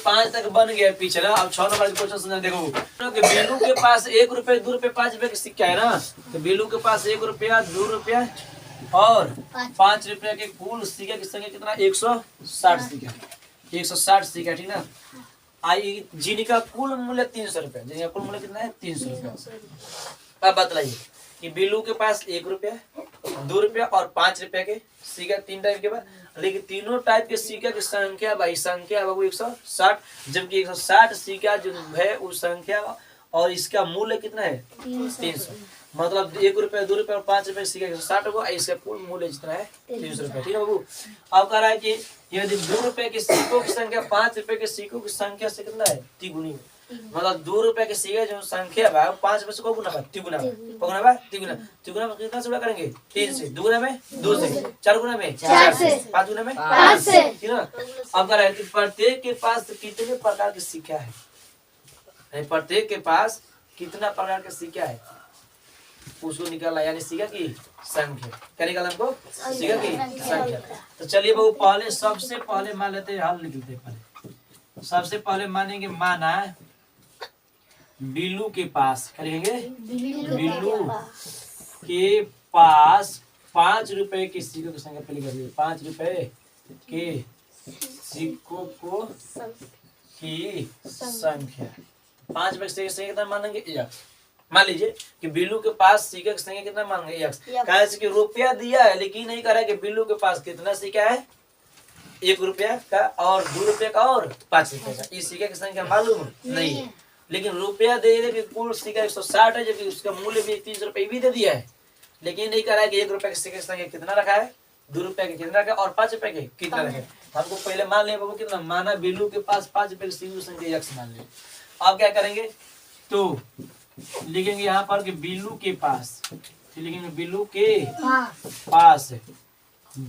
5 तक बन गया पीछे ना। अब 6 नंबर क्वेश्चन सुना देखो कि बिल्लू के पास 1 रुपए 2 रुपए 5 रुपए का सिक्का है ना। तो बिल्लू के पास 1 रुपया 2 रुपया और 5 रुपया के कुल सिक्के की संख्या कितना 160 सिक्का 160 सिक्का ठीक ना। आई जीनी का कुल मूल्य 300 रुपया। जीनी का कुल मूल्य कितना है 300 रुपया। अब बतलाइए कि बिल्लू के पास 1 रुपया 2 रुपया और 5 रुपया के सिक्का 3 टाइप के बाद, लेकिन तीनों टाइप के सिक्का की संख्या भाई संख्या वो 160, जबकि 160 सिक्का जो है उस संख्या और इसका मूल्य कितना है 300। मतलब 1 रुपया 2 रुपया और 5 रुपये सिक्का 160 होगा। इसका कुल मूल्य जितना है 300 रुपया ठीक है बाबू। अब कह रहा है कि यदि 2 रुपए के सिक्कों की संख्या 5 रुपए के सिक्कों की संख्या से कितना है तिगुनी है। मतलब 2 रुपए के सिक्के जो संख्या है 5 रुपए से को गुना तिगुना गुना तिगुना तिगुना में कितना से गुना करेंगे 3 से, 2 गुना में 2 से, 4 गुना में 4 से, 5 गुना में 5 से ठीक ना। अब कह रहा है कि प्रत्येक के पास कितने प्रकार के सिक्का है। प्रत्येक के पास कितना प्रकार के सिक्का है उसको निकाला, यानी सिक्का की संख्या। क्या निकाला हमको सिक्का की संख्या। तो चलिए बाबू पहले सबसे पहले मान लेते हैं, हल निकलते हैं पहले। सबसे पहले मानेंगे माना बिल्लू के पास, क्या लिखेंगे बिल्लू के पास 5 रुपए के सिक्कों की संख्या पहले कर लीजिए। 5 रुपए के सिक्कों को की संख्या 5 रुपए की संख्या कितना मानेंगे 1। मान लीजिए कि बिल्लू के पास सिक्के की संख्या कितना मांगे 1। कहा कि रुपया दिया है लेकिन नहीं कह रहा है कि बिल्लू के पास कितना सिक्का है 1 रुपया का और 2 रुपये का और 5 रुपये का। इस सिक्के की संख्या मालूम नहीं है, लेकिन रुपया दे दे कि कुल सिक्का 160 है, जबकि उसका मूल्य भी 300 रुपये भी दे दिया है। लेकिन नहीं कह रहा है कि 1 रुपये के सिक्के की संख्या कितना रखा है, 2 रुपये के कितना रखा है और 5 रुपये के कितना रखा है। हमको पहले मान लिया बाबू कितना माना बिल्लू के पास 5 रुपये की सिक्के की संख्या 1 मान लिया। अब क्या करेंगे तो लिखेंगे यहाँ पर कि बिल्लू के पास, लिखेंगे बिल्लू के पास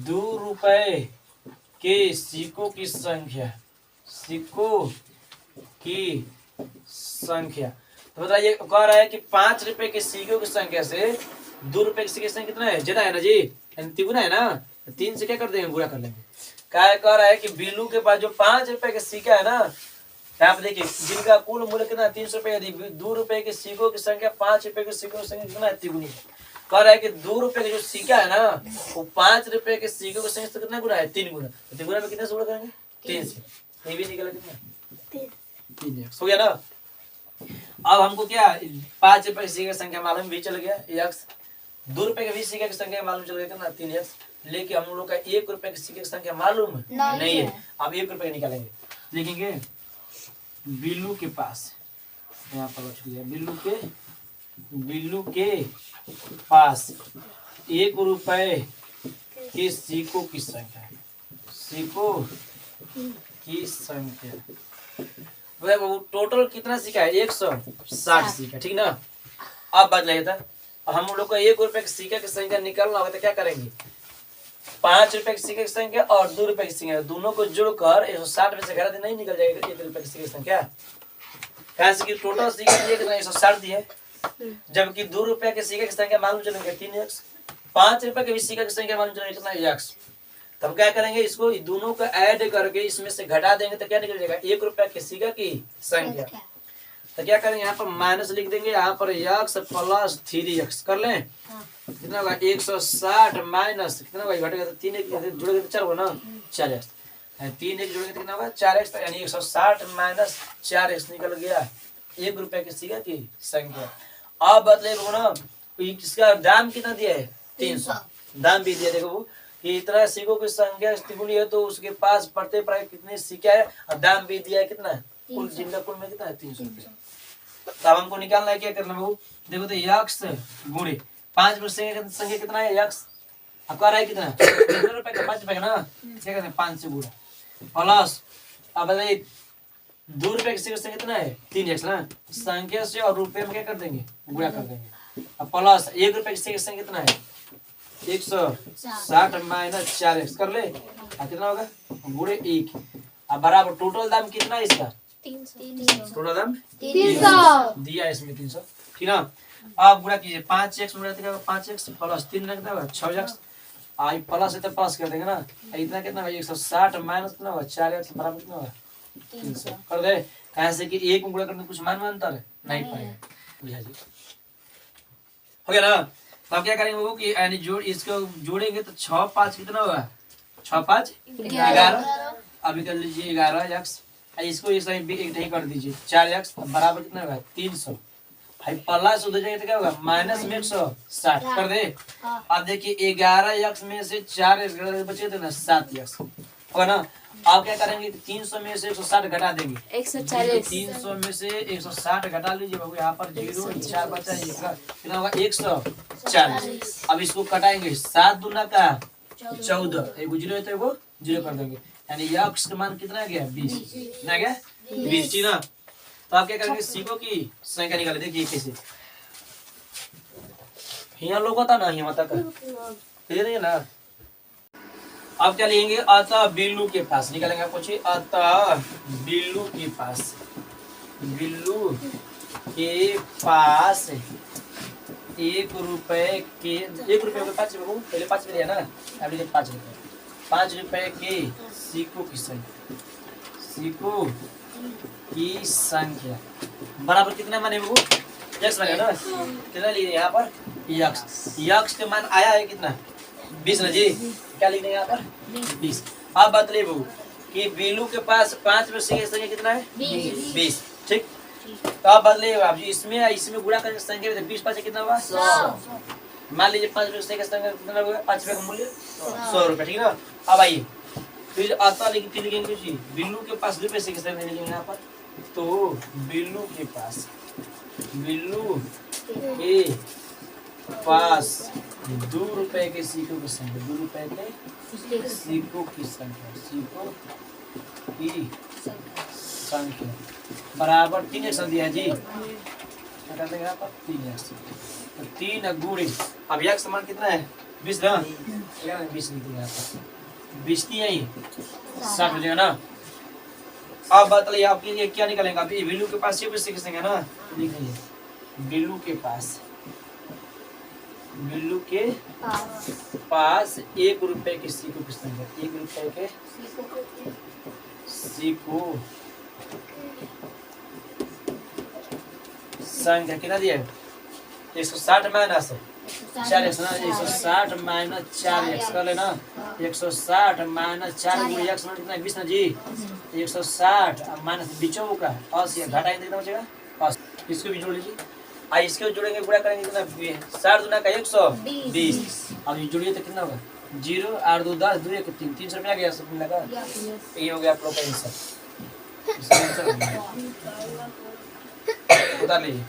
2 रुपए के सिक्कों की संख्या, सिक्कों की संख्या। तो बताइए कह रहा है कि 5 रुपए के सिक्कों की संख्या से 2 रुपए के सिक्के की संख्या कितना है ज्यादा है ना जी, तिगुना है ना। 3 से क्या कर देंगे गुणा कर लेंगे। क्या कह रहा है कि बिल्लू के पास जो 5 रुपए के सिक्का है ना, यहाँ पे देखिए जिनका कुल मूल्य कितना 300 रुपए, यदि 2 रुपए के सिक्कों की संख्या 5 रुपए के सिक्कों की संख्या कितना है तिगुनी। कह रहा है कि 2 रुपए का जो सिक्का है ना वो 5 रुपए के सिक्कों की संख्या से कितना गुना है 3 गुना। तो 3 गुना में कितना से गुणा करेंगे 3 से। ये भी निकला कितना 3 हो गया ना। अब हमको क्या 5 रुपए के सिक्के की संख्या मालूम भी चल गया 1। 2 रुपए के भी सिक्के की संख्या मालूम चल गया कितना 3x। लेकिन हम लोग का 1 रुपए के सिक्के की संख्या मालूम नहीं है। अब 1 रुपए निकालेंगे, लिखेंगे बिल्लू के पास, यहाँ पर बिल्लू के पास 1 रुपए के सिक्कों की संख्या, सिक्कों की संख्या टोटल कितना सिक्का है 160 सिक्का ठीक ना। अब बात लगे था हम लोग को 1 रुपए के सिक्के की संख्या निकालना होगा तो क्या करेंगे 5 रुपए के सिक्के की संख्या और 2 रुपए की संख्या दोनों को जोड़कर 160 में से घटा देना नहीं निकल जाएगा 1 रुपए की सिक्के की संख्या। कैसे कि टोटल सिक्के दिए कितना 160 दिए, जबकि 2 रुपए के सिक्के की संख्या मालूम चलेंगे 3x, 5 रुपए के भी सिक्के की संख्या मालूम चलेंगे कितना 1x। तब क्या करेंगे इसको दोनों को ऐड करके इसमें से घटा देंगे तो क्या निकल जाएगा 1 रुपए के सिक्के की संख्या। तो क्या करेंगे यहाँ पर माइनस लिख देंगे, यहाँ पर x प्लस 3x कर लें कितना होगा 160 माइनस कितना होगा घटेगा तो 3 जोड़ेंगे तो 4 होगा ना 4x, 3 एक जोड़ेंगे तो कितना होगा 4x, यानी 160 माइनस 4x निकल गया 1 रुपए के सिक्के की संख्या। अब बदले ना इसका दाम कितना दिया है 300, दाम भी दिया देखो कि इतना सिक्कों की संख्या तिगुनी है तो उसके पास प्रत्येक प्राय कितने सिक्का है और दाम भी दिया है कितना कुल जिनका कुल में कितना है 300 रुपये। तब हमको निकालना है क्या करना है देखो तो x गुणे 5 संख्या कितना है x अब कह रहा है कितना 3 रुपए का 5 रुपए का ना क्या कहते हैं 5 से गुणा प्लस अब बताइए 2 रुपए की संख्या कितना है 3x ना, संख्या से और रुपए में क्या कर देंगे गुणा कर देंगे। अब प्लस 1 रुपए की संख्या कितना है 160 माइनस 4x कर ले कितना होगा गुणे 1। अब बराबर टोटल दाम कितना है इसका 300, टोटल दाम 300 दिया इसमें 300 ठीक ना। अब गुणा कीजिए 5x गुणा कितना 5x प्लस 3 कितना होगा 6x, आई प्लस है तो प्लस कर देंगे ना। इतना कितना होगा 160 माइनस कितना होगा 4x बराबर कितना होगा 300 कर दे। कहाँ से कि एक में गुणा करने में कुछ मान में अंतर है नहीं पाएगा। बुझा जी हो गया ना। तो अब क्या करेंगे वो कि यानी जोड़ इसको जोड़ेंगे तो 6 5 कितना होगा 6 5 11। अभी कर लीजिए 11x इसको इस एक नहीं कर दीजिए 4x बराबर कितना होगा 300 भाई प्लस उधर जाएगा तो क्या होगा माइनस में 160 कर दे। अब देखिए 11x में से 4x बचे थे ना 7x होगा ना। आप क्या करेंगे 300 में से 160 घटा देंगे 140 300 में से 160 घटा लीजिए बाबू यहाँ पर 0 4 बचा कितना होगा 140। अब इसको कटाएंगे 7 दूना का 14 एगो 0 है तो एगो 0 कर देंगे यानी x का मान कितना गया 20 कितना गया 20 ठीक ना। तो आप क्या करेंगे सीखो की संख्या निकाले देखिए कैसे यहाँ लोग होता ना यहाँ तक क्लियर है ना। अब क्या लेंगे अतः बिल्लू के पास निकालेंगे आप पूछिए अतः बिल्लू के पास बिल्लू के पास 1 रुपए के 1 रुपए में 5 रुपए पहले 5 में दिया ना अब लीजिए 5 रुपए के सिक्कों की संख्या सिक्कों की संख्या बराबर कितना माने वो x माने ना कितना लिए यहाँ पर x के मान आया है कितना 20 ना जी क्या लिखने यहाँ पर 20। अब बतले वो कि बिल्लू के पास 5 में से संख्या कितना है 20 ठीक। तो अब बदले आप जी इसमें गुणा करके संख्या 20 5 कितना हुआ 100। मान लीजिए 5 रुपये का संख्या कितना हुआ 5 रुपये का मूल्य 100 रुपये ठीक ना। अब आइए फिर आता लिखेंगे जी बिल्लू के पास रुपये से कितना लिखेंगे यहाँ पर तो बिल्लू के पास 2 रुपए के सिक्कों की संख्या 2 रुपए के सिक्कों की संख्या बराबर 3x दिया है जी क्या देंगे यहाँ पर 3x तो 3 गुणे अब x समान कितना है 20 ना 20 लिख देंगे यहाँ पर 20 नहीं 60 हो जाएगा ना। अब बताइए आपके लिए क्या निकलेगा अभी बिल्लू के पास ये सीखेंगे ना लिख लीजिए बिल्लू के पास 1 रुपए के सिक्कों की संख्या 1 रुपए के सिक्कों संख्या कितना दिया है 160 माइनस 4x ना 160 माइनस 4x कर लेना 160 माइनस 4 x कितना 20 ना जी 160 माइनस बीचों का 80 घटाएंगे कितना बचेगा 80। इसको भी जोड़ लीजिए इसको जोड़ेंगे गुणा करेंगे कितना 60 दूना का 120। अब ये जोड़िए तो कितना होगा 0 8 2 10 2 1 3 300 रुपया गया सब मिला ये हो गया आप लोग का आंसर उतार लीजिए।